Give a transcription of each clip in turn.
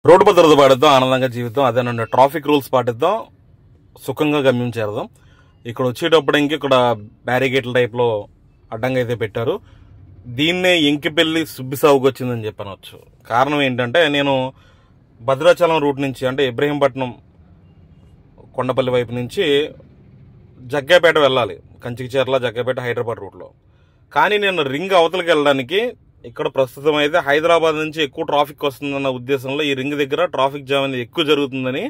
Road భద్రత పాటిద్దాం, ఆనందంగా జీవితం. అదేనండి, ట్రాఫిక్ రూల్స్ పాటిద్దాం, సుఖంగా గమ్యం చేరదాం. ఇక్కడ వచ్చేటప్పుడు ఇక్కడ బ్యారిగేట్ల టైప్లో అడ్డంగా అయితే పెట్టారు. దీన్నే ఎంకిపెల్లి సుబ్బిసాగుకు వచ్చిందని చెప్పనవచ్చు. కారణం ఏంటంటే, నేను భద్రాచలం రూట్ నుంచి అంటే ఇబ్రహీంపట్నం కొండపల్లి వైపు నుంచి జగ్గైపేట వెళ్ళాలి, కంచికిచర్ల జగ్గైపేట హైదరాబాద్ రూట్లో. కానీ నేను రింగ్ అవతలకి వెళ్ళడానికి ఇక్కడ ప్రస్తుతం అయితే హైదరాబాద్ నుంచి ఎక్కువ ట్రాఫిక్ వస్తుందన్న ఉద్దేశంలో ఈ రింగ్ దగ్గర ట్రాఫిక్ జామ్ అనేది ఎక్కువ జరుగుతుందని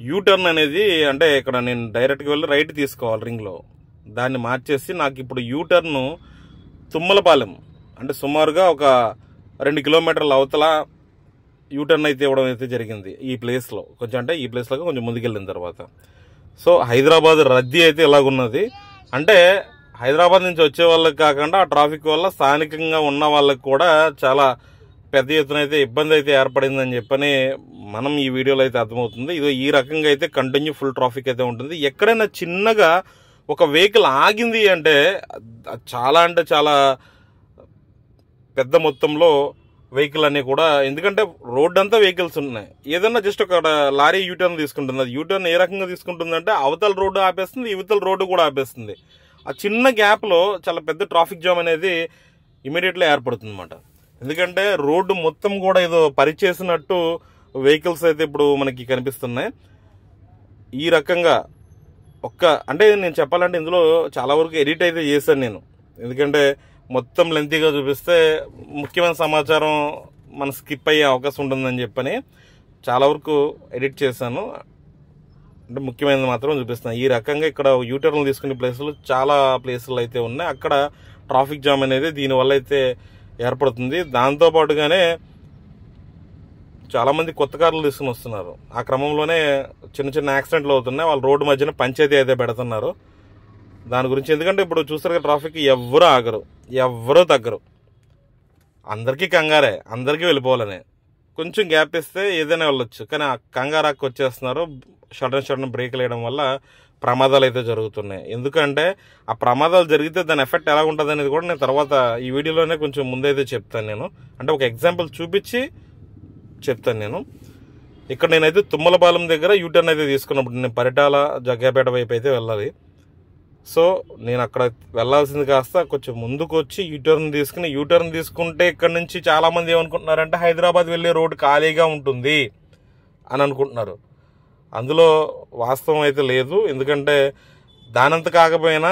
యూటర్న్ అనేది, అంటే ఇక్కడ నేను డైరెక్ట్గా వెళ్ళి రైట్ తీసుకోవాలి రింగ్లో, దాన్ని మార్చేసి నాకు ఇప్పుడు యూటర్న్ తుమ్మలపాలెం అంటే సుమారుగా ఒక 2 కిలోమీటర్ల అవతల యూటర్న్ అయితే ఇవ్వడం అయితే జరిగింది ఈ ప్లేస్లో. కొంచెం అంటే ఈ ప్లేస్లో కొంచెం ముందుకెళ్ళిన తర్వాత. సో హైదరాబాద్ రద్దీ అయితే ఇలాగున్నది. అంటే హైదరాబాద్ నుంచి వచ్చే వాళ్ళకి కాకుండా ఆ ట్రాఫిక్ వల్ల స్థానికంగా ఉన్న వాళ్ళకి కూడా చాలా పెద్ద ఎత్తున అయితే ఇబ్బంది అయితే ఏర్పడిందని చెప్పని మనం ఈ వీడియోలో అయితే అర్థమవుతుంది. ఇది ఈ రకంగా అయితే కంటిన్యూ ఫుల్ ట్రాఫిక్ అయితే ఉంటుంది. ఎక్కడైనా చిన్నగా ఒక వెహికల్ ఆగింది అంటే చాలా పెద్ద మొత్తంలో వెహికల్ అన్నీ కూడా, ఎందుకంటే రోడ్ అంతా వెహికల్స్ ఉన్నాయి. ఏదన్నా జస్ట్ ఒక లారీ యూటర్న్ తీసుకుంటుంది. అది యూటర్న్ ఏ రకంగా తీసుకుంటుందంటే అవతల రోడ్డు ఆపేస్తుంది, ఇవతల రోడ్డు కూడా ఆపేస్తుంది. ఆ చిన్న గ్యాప్లో చాలా పెద్ద ట్రాఫిక్ జామ్ అనేది ఇమీడియట్లీ ఏర్పడుతుంది అన్నమాట. ఎందుకంటే రోడ్డు మొత్తం కూడా ఏదో పరిచేసినట్టు వెహికల్స్ అయితే ఇప్పుడు మనకి కనిపిస్తున్నాయి. ఈ రకంగా అంటే నేను చెప్పాలంటే ఇందులో చాలా వరకు ఎడిట్ అయితే చేశాను నేను, ఎందుకంటే మొత్తం లెంతీగా చూపిస్తే ముఖ్యమైన సమాచారం మనం స్కిప్ అయ్యే అవకాశం ఉంటుందని చెప్పని చాలా వరకు ఎడిట్ చేశాను. అంటే ముఖ్యమైనది మాత్రం చూపిస్తున్నాను. ఈ రకంగా ఇక్కడ యూటర్న్లు తీసుకునే ప్లేసులు చాలా ప్లేసులు అయితే ఉన్నాయి. అక్కడ ట్రాఫిక్ జామ్ అనేది దీనివల్ల అయితే ఏర్పడుతుంది. దాంతోపాటుగానే చాలామంది కొత్త కార్లు తీసుకుని వస్తున్నారు. ఆ క్రమంలోనే చిన్న యాక్సిడెంట్లు అవుతున్నాయి. వాళ్ళు రోడ్డు మధ్యన పంచాయతీ అయితే పెడుతున్నారు దాని గురించి. ఎందుకంటే ఇప్పుడు చూస్తారు ట్రాఫిక్ ఎవ్వరూ ఆగరు, ఎవ్వరూ తగ్గరు, అందరికీ కంగారే, అందరికీ వెళ్ళిపోవాలనే. కొంచెం గ్యాప్ ఇస్తే ఏదైనా వెళ్ళొచ్చు, కానీ ఆ కంగారాకు వచ్చేస్తున్నారు. సడన్ బ్రేక్ వేయడం వల్ల ప్రమాదాలు అయితే జరుగుతున్నాయి. ఎందుకంటే ఆ ప్రమాదాలు జరిగితే దాని ఎఫెక్ట్ ఎలా ఉంటుంది అనేది కూడా నేను తర్వాత ఈ వీడియోలోనే కొంచెం ముందైతే చెప్తాను నేను. అంటే ఒక ఎగ్జాంపుల్ చూపించి చెప్తాను నేను. ఇక్కడ నేనైతే తుమ్మలపాలెం దగ్గర యూటర్న్ అయితే తీసుకున్నప్పుడు నేను పరిటాల జగ్గైపేట వైపు అయితే వెళ్ళాలి. సో నేను అక్కడ వెళ్లాల్సింది కాస్త కొంచెం ముందుకు వచ్చి యూటర్న్ తీసుకుంటే ఇక్కడ నుంచి చాలా మంది ఏమనుకుంటున్నారంటే హైదరాబాద్ వెళ్ళే రోడ్డు ఖాళీగా ఉంటుంది అని అనుకుంటున్నారు. అందులో వాస్తవం అయితే లేదు. ఎందుకంటే దానంత కాకపోయినా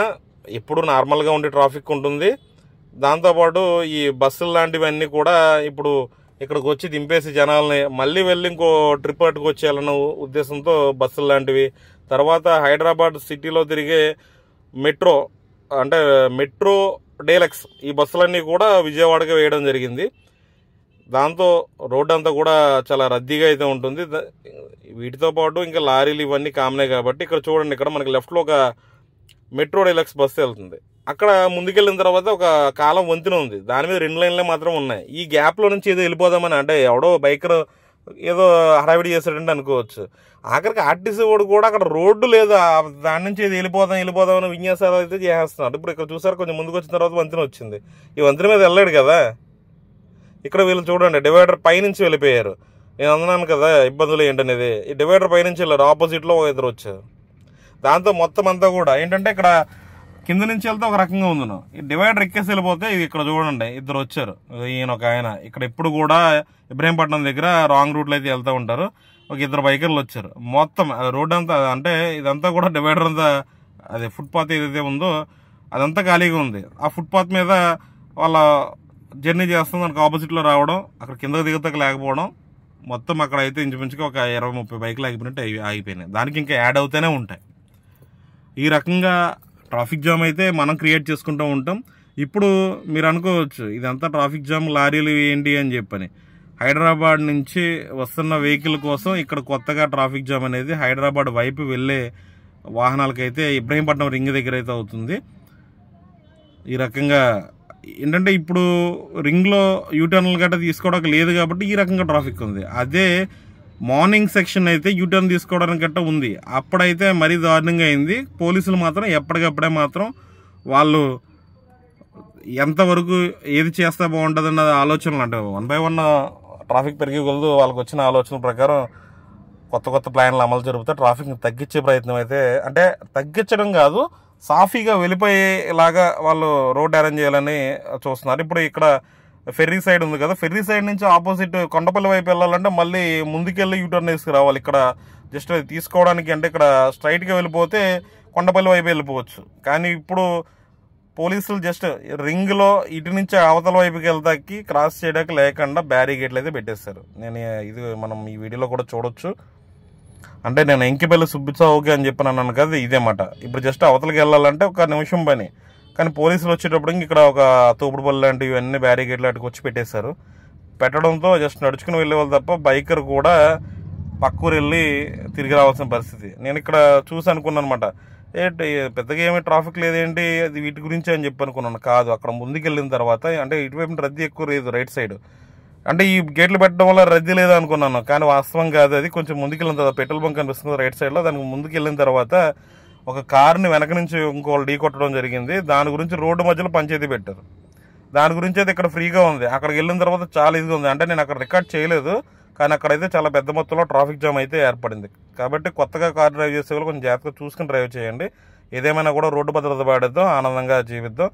ఎప్పుడు నార్మల్గా ఉండే ట్రాఫిక్ ఉంటుంది. దాంతోపాటు ఈ బస్సులు లాంటివన్నీ కూడా ఇప్పుడు ఇక్కడికి వచ్చి దింపేసి జనాల్ని మళ్ళీ వెళ్ళి ఇంకో ట్రిప్ పట్టుకొచ్చేయాలన్న ఉద్దేశంతో బస్సులు లాంటివి, తర్వాత హైదరాబాద్ సిటీలో తిరిగే మెట్రో డీలక్స్ ఈ బస్సులన్నీ కూడా విజయవాడకి వేయడం జరిగింది. దాంతో రోడ్డు అంతా కూడా చాలా రద్దీగా అయితే ఉంటుంది. వీటితో పాటు ఇంకా లారీలు ఇవన్నీ కామనే కాబట్టి ఇక్కడ చూడండి, ఇక్కడ మనకి లెఫ్ట్లో ఒక మెట్రో డీలక్స్ బస్సు వెళ్తుంది. అక్కడ ముందుకెళ్ళిన తర్వాత ఒక కాలం వంతెన ఉంది, దాని మీద 2 లైన్లే మాత్రం ఉన్నాయి. ఈ గ్యాప్లో నుంచి ఏదో వెళ్ళిపోదామని, అంటే ఎవడో బైకర్ ఏదో హడావిడి చేశాడంటే అనుకోవచ్చు. ఆఖరికి ఆర్టీసీ వాడు కూడా అక్కడ రోడ్డు లేదు, దాని నుంచి ఏదో వెళ్ళిపోదాం అని విన్యాసాలు అయితే చేసేస్తున్నారు. ఇప్పుడు ఇక్కడ చూసారు, కొంచెం ముందుకు వచ్చిన తర్వాత వంతెన వచ్చింది. ఈ వంతెన మీద వెళ్ళాడు కదా. ఇక్కడ వీళ్ళు చూడండి, డివైడర్ పైనుంచి వెళ్ళిపోయారు. నేను అన్నాను కదా ఇబ్బందులు ఏంటనేది. ఈ డివైడర్ పైనుంచి వెళ్ళారు, ఆపోజిట్లో ఇద్దరు వచ్చారు. దాంతో మొత్తం అంతా కూడా ఏంటంటే ఇక్కడ కింద నుంచి వెళ్తే ఒక రకంగా ఉంది. ఈ డివైడర్ ఎక్కేసి వెళ్ళిపోతే ఇది ఇక్కడ చూడండి, ఇద్దరు వచ్చారు. ఈయన ఒక ఆయన ఇక్కడ ఎప్పుడు కూడా ఇబ్రహీంపట్నం దగ్గర రాంగ్ రూట్లో అయితే వెళ్తూ ఉంటారు. ఒక 2 బైకర్లు వచ్చారు. మొత్తం రోడ్ అంతా, అంటే ఇదంతా కూడా డివైడర్ అంతా, అదే ఫుట్పాత్ ఏదైతే ఉందో అదంతా ఖాళీగా ఉంది. ఆ ఫుట్పాత్ మీద వాళ్ళ జర్నీ చేస్తుంది, దానికి ఆపోజిట్లో రావడం, అక్కడ కిందకు దిగుతకు లేకపోవడం, మొత్తం అక్కడ అయితే ఇంచుమించుగా ఒక 20-30 బైకులు ఆగిపోయినట్టు ఆగిపోయినాయి. దానికి ఇంకా యాడ్ అవుతూనే ఉంటాయి. ఈ రకంగా ట్రాఫిక్ జామ్ అయితే మనం క్రియేట్ చేసుకుంటూ ఉంటాం. ఇప్పుడు మీరు అనుకోవచ్చు ఇదంతా ట్రాఫిక్ జామ్ లారీలు ఏంటి అని చెప్పని. హైదరాబాద్ నుంచి వస్తున్న వెహికల్ కోసం ఇక్కడ కొత్తగా ట్రాఫిక్ జామ్ అనేది హైదరాబాద్ వైపు వెళ్ళే వాహనాలకైతే ఇబ్రహీంపట్నం రింగ్ దగ్గర అయితే అవుతుంది. ఈ రకంగా ఏంటంటే ఇప్పుడు రింగ్లో యూటర్న్లు గట్రా తీసుకోవడానికి లేదు కాబట్టి ఈ రకంగా ట్రాఫిక్ ఉంది. అదే మార్నింగ్ సెక్షన్ అయితే యూటర్న్ తీసుకోవడానికి గట్రా ఉంది. అప్పుడైతే మరీ దారుణంగా అయింది. పోలీసులు మాత్రం ఎప్పటికప్పుడే మాత్రం వాళ్ళు ఎంతవరకు ఏది చేస్తే బాగుంటుంది అన్న ఆలోచనలు, అంటే 1 by 1 ట్రాఫిక్ పెరిగే కొలది వాళ్ళకి వచ్చిన ఆలోచన ప్రకారం కొత్త కొత్త ప్లాన్లు అమలు జరుపుతూ ట్రాఫిక్ని తగ్గించే ప్రయత్నం అయితే, అంటే తగ్గించడం కాదు, సాఫీగా వెళ్ళిపోయేలాగా వాళ్ళు రోడ్ అరేంజ్ చేయాలని చూస్తున్నారు. ఇప్పుడు ఇక్కడ ఫెర్రీ సైడ్ ఉంది కదా, ఫెర్రీ సైడ్ నుంచి ఆపోజిట్ కొండపల్లి వైపు వెళ్ళాలంటే మళ్ళీ ముందుకెళ్ళి యూటర్న్ వేసుకురావాలి. ఇక్కడ జస్ట్ అది తీసుకోవడానికి అంటే ఇక్కడ స్ట్రైట్గా వెళ్ళిపోతే కొండపల్లి వైపు వెళ్ళిపోవచ్చు. కానీ ఇప్పుడు పోలీసులు జస్ట్ రింగ్లో ఇటు నుంచి అవతల వైపుకి వెళ్తాకి క్రాస్ చేయడానికి లేకుండా బ్యారిగేట్లు అయితే పెట్టేస్తారు. ఇది మనం ఈ వీడియోలో కూడా చూడొచ్చు. అంటే నేను ఎంకిపల్లి సుబ్బిచావుకి అని చెప్పి అన్నాను కదా, ఇదే మాట. ఇప్పుడు జస్ట్ అవతలకి వెళ్ళాలంటే ఒక నిమిషం పని, కానీ పోలీసులు వచ్చేటప్పటికి ఇక్కడ ఒక తోపుడుపల్లి లాంటివి ఇవన్నీ బ్యారిగేట్లు లాంటివి వచ్చి పెట్టేశారు. పెట్టడంతో జస్ట్ నడుచుకుని వెళ్ళేవాళ్ళు తప్ప బైకర్ కూడా పక్కూరు వెళ్ళి తిరిగి రావాల్సిన పరిస్థితి. నేను ఇక్కడ చూసి అనుకున్నాను అనమాట, పెద్దగా ఏమీ ట్రాఫిక్ లేదేంటి, అది వీటి గురించి అని చెప్పి అనుకున్నాను. కాదు, అక్కడ ముందుకు వెళ్ళిన తర్వాత అంటే ఇటువైపు రద్దీ ఎక్కువ లేదు, రైట్ సైడ్. అంటే ఈ గేట్లు పెట్టడం వల్ల రద్దీ లేదా అనుకున్నాను, కానీ వాస్తవం కాదు. అది కొంచెం ముందుకు వెళ్ళిన తర్వాత పెట్రోల్ బంక్ కనిపిస్తుంది రైట్ సైడ్లో, దానికి ముందుకు వెళ్ళిన తర్వాత ఒక కార్ని వెనక నుంచి ఇంకోళ్ళు ఢీ కొట్టడం జరిగింది. దాని గురించి రోడ్డు మధ్యలో పంచాయతీ పెట్టారు. దాని గురించి అయితే ఇక్కడ ఫ్రీగా ఉంది. అక్కడికి వెళ్ళిన తర్వాత చాలా ఇదిగా ఉంది. అంటే నేను అక్కడ రికార్డ్ చేయలేదు, కానీ అక్కడైతే చాలా పెద్ద మొత్తంలో ట్రాఫిక్ జామ్ అయితే ఏర్పడింది. కాబట్టి కొత్తగా కార్ డ్రైవ్ చేసే వాళ్ళు కొంచెం జాగ్రత్తగా చూసుకుని డ్రైవ్ చేయండి. ఏదేమైనా కూడా రోడ్డు భద్రత పాటిద్దాం, ఆనందంగా జీవిద్దాం.